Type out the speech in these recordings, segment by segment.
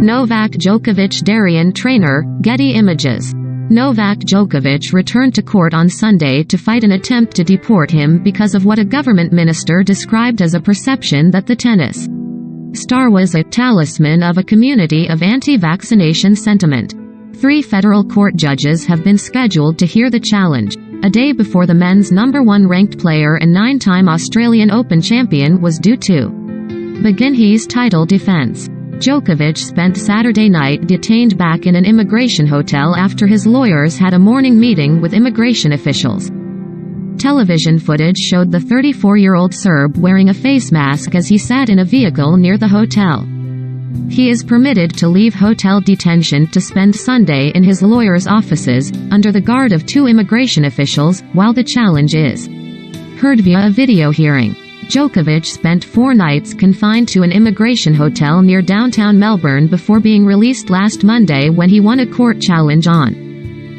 Novak Djokovic Darien trainer, Getty Images. Novak Djokovic returned to court on Sunday to fight an attempt to deport him because of what a government minister described as a perception that the tennis star was a talisman of a community of anti-vaccination sentiment. 3 federal court judges have been scheduled to hear the challenge, a day before the men's number 1 ranked player and 9-time Australian Open champion was due to begin his title defense. Djokovic spent Saturday night detained back in an immigration hotel after his lawyers had a morning meeting with immigration officials. Television footage showed the 34-year-old Serb wearing a face mask as he sat in a vehicle near the hotel. He is permitted to leave hotel detention to spend Sunday in his lawyer's offices, under the guard of 2 immigration officials, while the challenge is heard via a video hearing. Djokovic spent 4 nights confined to an immigration hotel near downtown Melbourne before being released last Monday when he won a court challenge on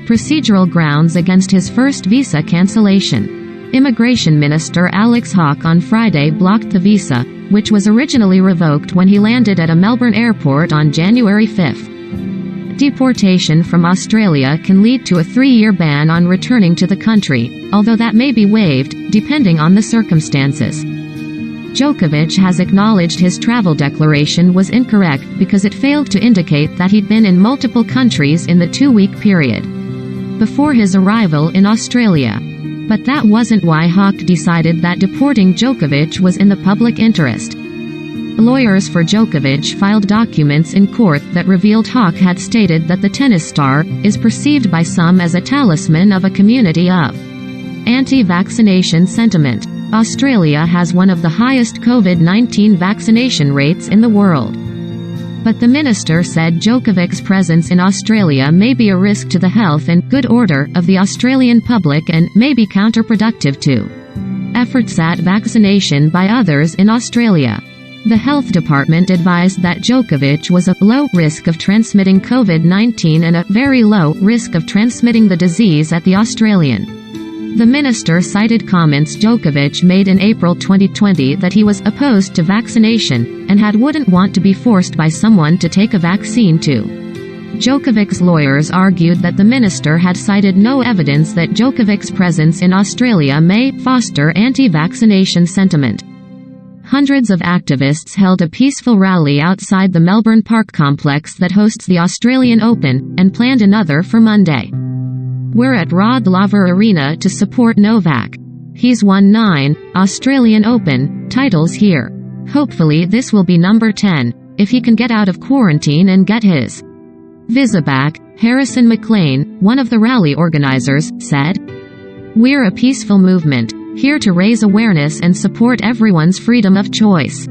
procedural grounds against his first visa cancellation. Immigration Minister Alex Hawke on Friday blocked the visa, which was originally revoked when he landed at a Melbourne airport on January 5. Deportation from Australia can lead to a 3-year ban on returning to the country, although that may be waived, depending on the circumstances. Djokovic has acknowledged his travel declaration was incorrect because it failed to indicate that he'd been in multiple countries in the 2-week period before his arrival in Australia. But that wasn't why Hawke decided that deporting Djokovic was in the public interest. Lawyers for Djokovic filed documents in court that revealed Hawke had stated that the tennis star is perceived by some as a talisman of a community of anti-vaccination sentiment. Australia has one of the highest COVID-19 vaccination rates in the world. But the minister said Djokovic's presence in Australia may be a risk to the health and good order of the Australian public and may be counterproductive to efforts at vaccination by others in Australia. The health department advised that Djokovic was a low risk of transmitting COVID-19 and a very low risk of transmitting the disease at the Australian. The minister cited comments Djokovic made in April 2020 that he was opposed to vaccination, and wouldn't want to be forced by someone to take a vaccine too. Djokovic's lawyers argued that the minister had cited no evidence that Djokovic's presence in Australia may foster anti-vaccination sentiment. Hundreds of activists held a peaceful rally outside the Melbourne Park complex that hosts the Australian Open, and planned another for Monday. We're at Rod Laver Arena to support Novak. He's won 9 Australian Open titles here. Hopefully this will be number 10, if he can get out of quarantine and get his visa back, Harrison McLean, one of the rally organizers, said. We're a peaceful movement, here to raise awareness and support everyone's freedom of choice.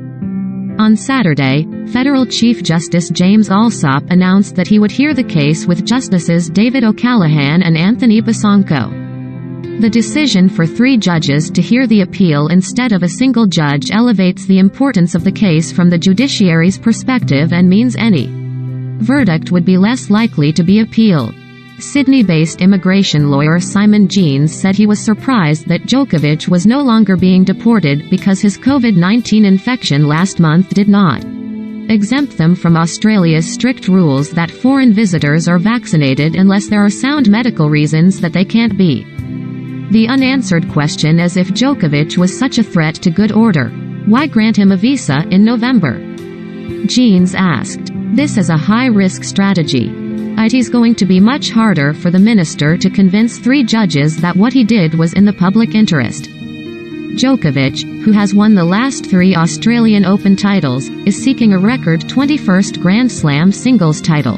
On Saturday, Federal Chief Justice James Alsop announced that he would hear the case with Justices David O'Callaghan and Anthony Bassanco. The decision for 3 judges to hear the appeal instead of a single judge elevates the importance of the case from the judiciary's perspective and means any verdict would be less likely to be appealed. Sydney-based immigration lawyer Simon Jeans said he was surprised that Djokovic was no longer being deported because his COVID-19 infection last month did not exempt them from Australia's strict rules that foreign visitors are vaccinated unless there are sound medical reasons that they can't be. The unanswered question is if Djokovic was such a threat to good order, why grant him a visa in November? Jeans asked. This is a high-risk strategy. It's going to be much harder for the minister to convince 3 judges that what he did was in the public interest. Djokovic, who has won the last 3 Australian Open titles, is seeking a record 21st Grand Slam singles title.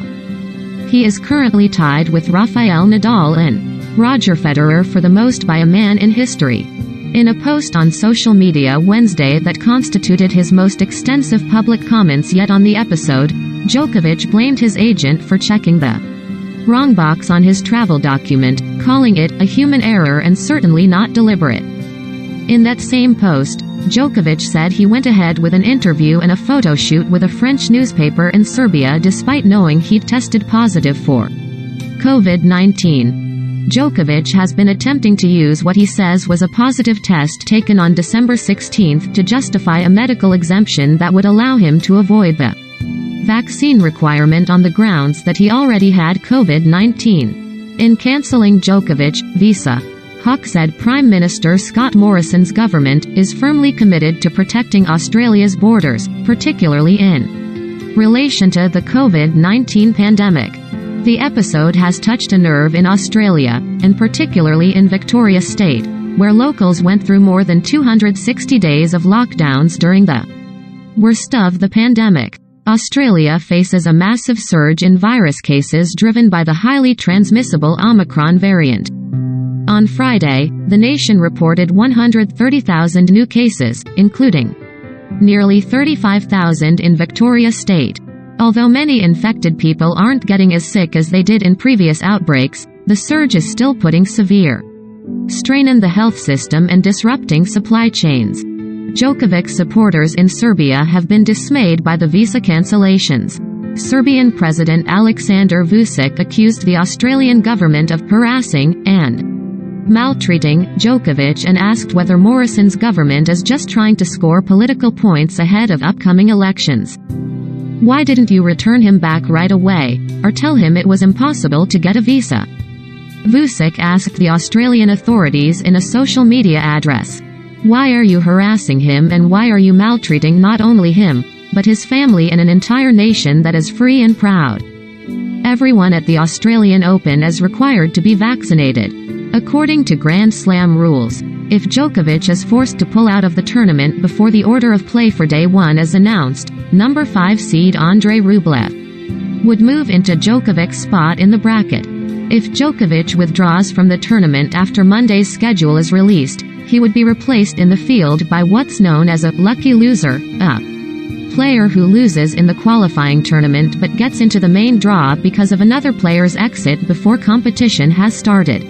He is currently tied with Rafael Nadal and Roger Federer for the most by a man in history. In a post on social media Wednesday that constituted his most extensive public comments yet on the episode, Djokovic blamed his agent for checking the wrong box on his travel document, calling it a human error and certainly not deliberate. In that same post, Djokovic said he went ahead with an interview and a photo shoot with a French newspaper in Serbia despite knowing he'd tested positive for COVID-19. Djokovic has been attempting to use what he says was a positive test taken on December 16 to justify a medical exemption that would allow him to avoid the vaccine requirement on the grounds that he already had COVID-19. In cancelling Djokovic visa, Hawke said Prime Minister Scott Morrison's government is firmly committed to protecting Australia's borders, particularly in relation to the COVID-19 pandemic. The episode has touched a nerve in Australia, and particularly in Victoria State, where locals went through more than 260 days of lockdowns during the worst of the pandemic. Australia faces a massive surge in virus cases driven by the highly transmissible Omicron variant. On Friday, the nation reported 130,000 new cases, including nearly 35,000 in Victoria State. Although many infected people aren't getting as sick as they did in previous outbreaks, the surge is still putting severe strain on the health system and disrupting supply chains. Djokovic supporters in Serbia have been dismayed by the visa cancellations. Serbian President Aleksandar Vučić accused the Australian government of harassing and maltreating Djokovic and asked whether Morrison's government is just trying to score political points ahead of upcoming elections. Why didn't you return him back right away, or tell him it was impossible to get a visa? Vučić asked the Australian authorities in a social media address. Why are you harassing him and why are you maltreating not only him, but his family and an entire nation that is free and proud? Everyone at the Australian Open is required to be vaccinated. According to Grand Slam rules, if Djokovic is forced to pull out of the tournament before the order of play for day 1 is announced, number 5 seed Andrei Rublev would move into Djokovic's spot in the bracket. If Djokovic withdraws from the tournament after Monday's schedule is released, he would be replaced in the field by what's known as a lucky loser, a player who loses in the qualifying tournament but gets into the main draw because of another player's exit before competition has started.